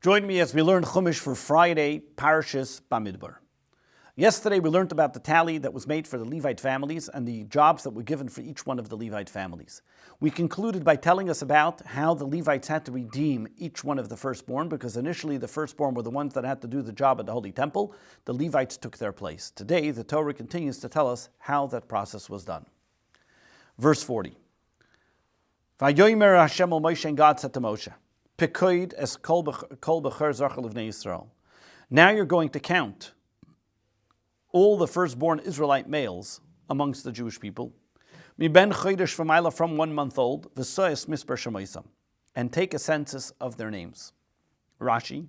Join me as we learn Chumash for Friday, Parashas Bamidbar. Yesterday we learned about the tally that was made for the Levite families and the jobs that were given for each one of the Levite families. We concluded by telling us about how the Levites had to redeem each one of the firstborn, because initially the firstborn were the ones that had to do the job at the Holy Temple. The Levites took their place. Today the Torah continues to tell us how that process was done. Verse 40. Vayomer Hashem el Moshe, and God said to Moshe, Pekoid es kol b'cher zachar livnei Yisrael. Now you're going to count all the firstborn Israelite males amongst the Jewish people, mi ben chodesh v'mayla, from 1 month old, v'soyes misper shemoisam, and take a census of their names. Rashi,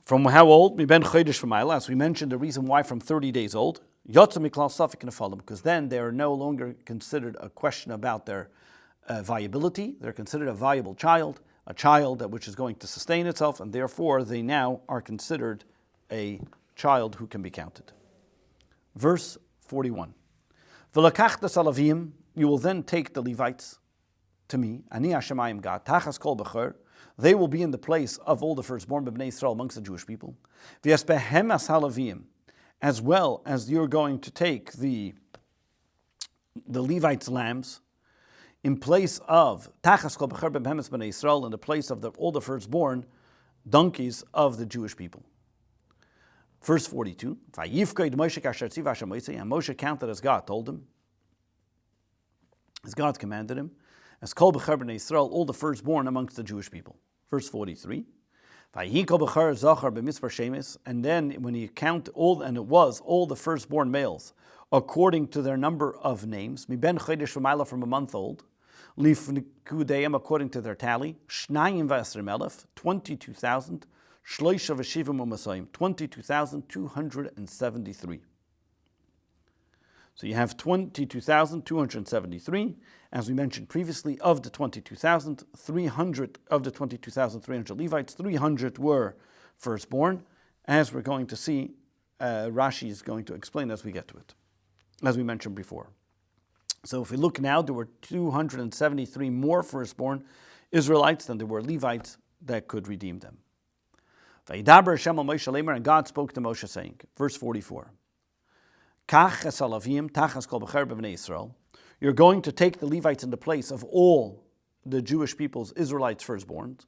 from how old? Mi ben chodesh v'mayla, as we mentioned, the reason why from 30 days old, yotza miklal safek nefalim, because then they are no longer considered a question about their viability. They're considered a viable child, a child which is going to sustain itself, and therefore they now are considered a child who can be counted. Verse 41. V'lakachtas alavim, you will then take the Levites to me, ani Hashemayim God, tachas kol b'cher, they will be in the place of all the firstborn b'bnei Yisrael amongst the Jewish people. V'yas behem as halavim, as well as you're going to take the Levites' lambs, in place of Tachas Kol B'cher B'Behemes B'nei Yisrael, in the place of all the firstborn donkeys of the Jewish people. Verse 42. And Moshe counted as God told him, as God commanded him, as Kol B'cher B'nei Yisrael, all the firstborn amongst the Jewish people. Verse 43. And then when he counted all, and it was all the firstborn males, according to their number of names, mi ben chodesh v'mayla, from a month old, lifnikudeim, according to their tally, shnayim v'esrim elef, 22,000, shloisha v'shivim u'masayim, 22,273. So you have 22,273. As we mentioned previously, of the 22,300 of the 22,300 Levites, 300 were firstborn, as we're going to see. Rashi is going to explain as we get to it, as we mentioned before. So if we look now, there were 273 more firstborn Israelites than there were Levites that could redeem them. Vayidaber Hashem al Moshe lemer, and God spoke to Moshe saying, verse 44, Kach es alavim tachas kol b'cher b'bnei Yisrael. You're going to take the Levites in the place of all the Jewish people's Israelites firstborns.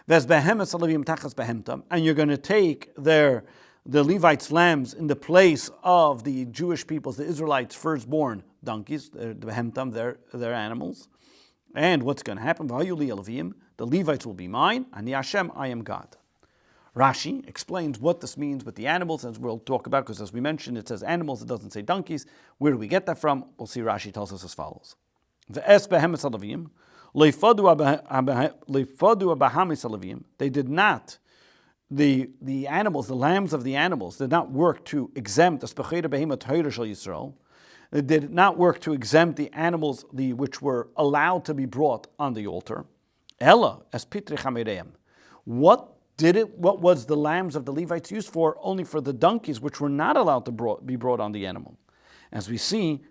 V'ez behem es alavim tachas behemtam, and you're going to take the Levites' lambs in the place of the Jewish people's, the Israelites' firstborn donkeys, the behemtam, their animals. And what's going to happen? The Levites will be mine, and Hashem, I am God. Rashi explains what this means with the animals, as we'll talk about, because as we mentioned, it says animals, it doesn't say donkeys. Where do we get that from? We'll see. Rashi tells us as follows. They did not, the animals, the lambs of the animals, did not work to exempt the Yisrael. They did not work to exempt the animals which were allowed to be brought on the altar. Ella as pitri chamereim. What was the lambs of the Levites used for? Only for the donkeys, which were not allowed to be brought on the animal. As we see,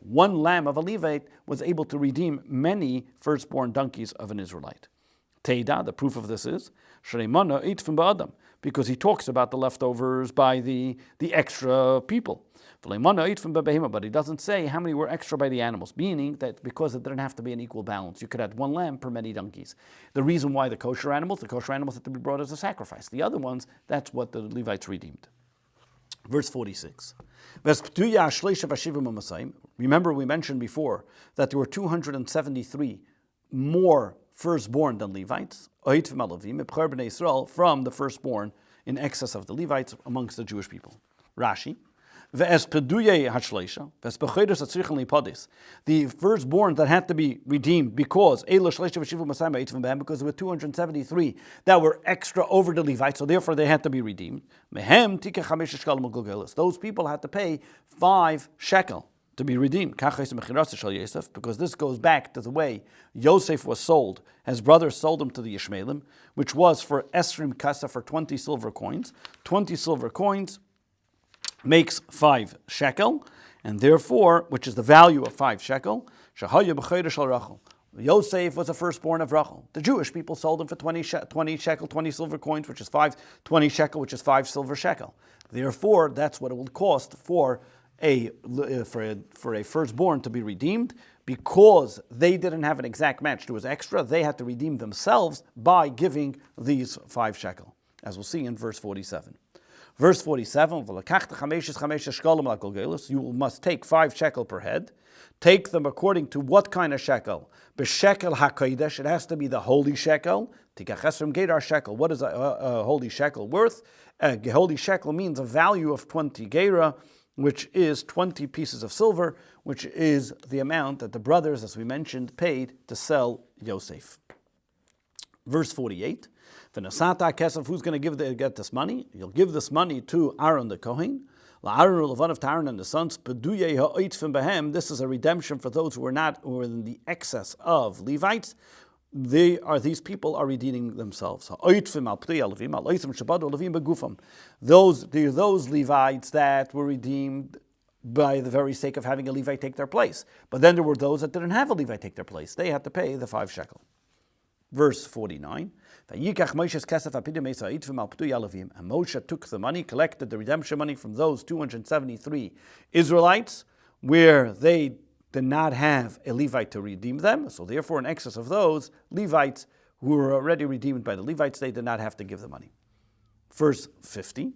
one lamb of a Levite was able to redeem many firstborn donkeys of an Israelite. Teida, the proof of this is, because he talks about the leftovers by the extra people. But he doesn't say how many were extra by the animals, meaning that because it didn't have to be an equal balance. You could have one lamb per many donkeys. The reason why the kosher animals had to be brought as a sacrifice. The other ones, that's what the Levites redeemed. Verse 46. Remember, we mentioned before that there were 273 more firstborn than Levites, from the firstborn in excess of the Levites amongst the Jewish people. Rashi, the firstborn that had to be redeemed because there were 273 that were extra over the Levites, so therefore they had to be redeemed. Those people had to pay 5 shekel to be redeemed, because this goes back to the way Yosef was sold. His brothers sold him to the Ishmaelim, which was for Esrim Kasa, for 20 silver coins. 20 silver coins makes 5 shekel, and therefore, which is the value of 5 shekel, Yosef was a firstborn of Rachel. The Jewish people sold him for 20 shekel, 20 silver coins, which is 20 shekel, which is 5 silver shekel. Therefore, that's what it will cost for a firstborn to be redeemed. Because they didn't have an exact match, there was extra, they had to redeem themselves by giving these 5 shekel, as we'll see in verse 47. Verse 47, you must take 5 shekel per head. Take them according to what kind of shekel? B'shekel hakodesh, it has to be the holy shekel. Tikaches from gedar shekel. What is a holy shekel worth? A holy shekel means a value of 20 gera, which is 20 pieces of silver, which is the amount that the brothers, as we mentioned, paid to sell Yosef. Verse 48, V'nasata kesef, who's going to get this money? You'll give this money to Aaron the Kohen, La'Aaron Levan of Aaron and the sons, Peduyei ha'oitzvim behem. This is a redemption for those who are in the excess of Levites. These people are redeeming themselves. Those Levites that were redeemed by the very sake of having a Levite take their place. But then there were those that didn't have a Levite take their place. They had to pay the 5 shekel. Verse 49. And Moshe took the money, collected the redemption money from those 273 Israelites, where they did not have a Levite to redeem them, so therefore in excess of those Levites who were already redeemed by the Levites, they did not have to give the money. Verse 50,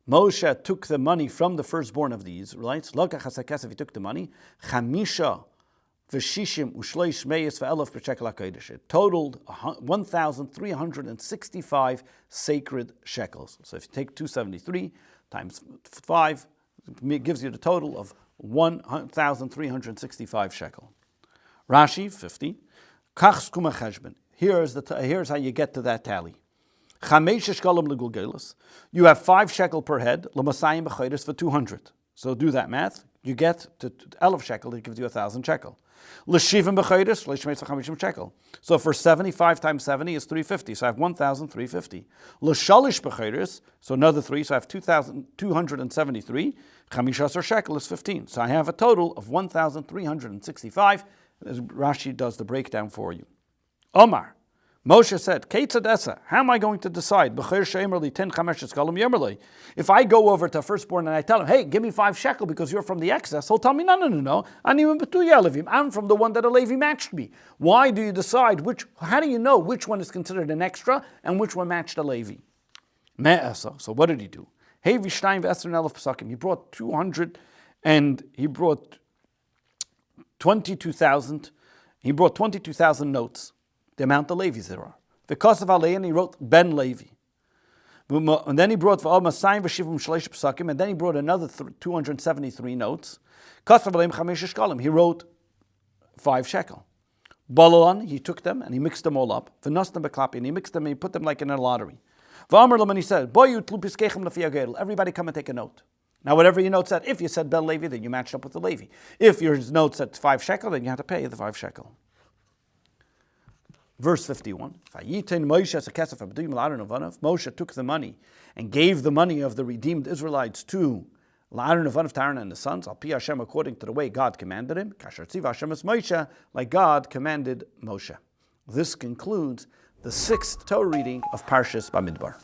Moshe took the money from the firstborn of the Israelites, he took the money, it totaled 1,365 sacred shekels. So if you take 273 times 5, it gives you the total of 1,365 shekel. Rashi 50. Here's how you get to that tally. You have 5 shekel per head, for 200. So do that math. You get to 11 shekel, it gives you 1,000 shekel. So for 75 times 70 is 350. So I have 1,350. So another 3, so I have 2,273. Chamishasar shekel is 15. So I have a total of 1,365. As Rashi does the breakdown for you. Omar, Moshe said, how am I going to decide? If I go over to firstborn and I tell him, hey, give me 5 shekel because you're from the excess, he'll tell me, no. I'm from the one that a Levi matched me. Why do you decide how do you know which one is considered an extra and which one matched a Levi? So what did he do? He brought 200 and he brought 22,000. He brought 22,000 notes. The amount of Levis there are. Because of Alein, he wrote Ben Levi. And then he brought and then he brought another 273 notes. He wrote 5 shekel. Balalan, he took them and he mixed them all up. And he mixed them and he put them like in a lottery. And he said, everybody come and take a note. Now whatever your note said, if you said Ben Levi, then you matched up with the Levi. If your note said 5 shekel, then you have to pay the 5 shekel. Verse 51. Moshe took the money and gave the money of the redeemed Israelites to Aaron and the sons, Al Pi Hashem, according to the way God commanded him, like God commanded Moshe. This concludes the 6th Torah reading of Parshas Bamidbar.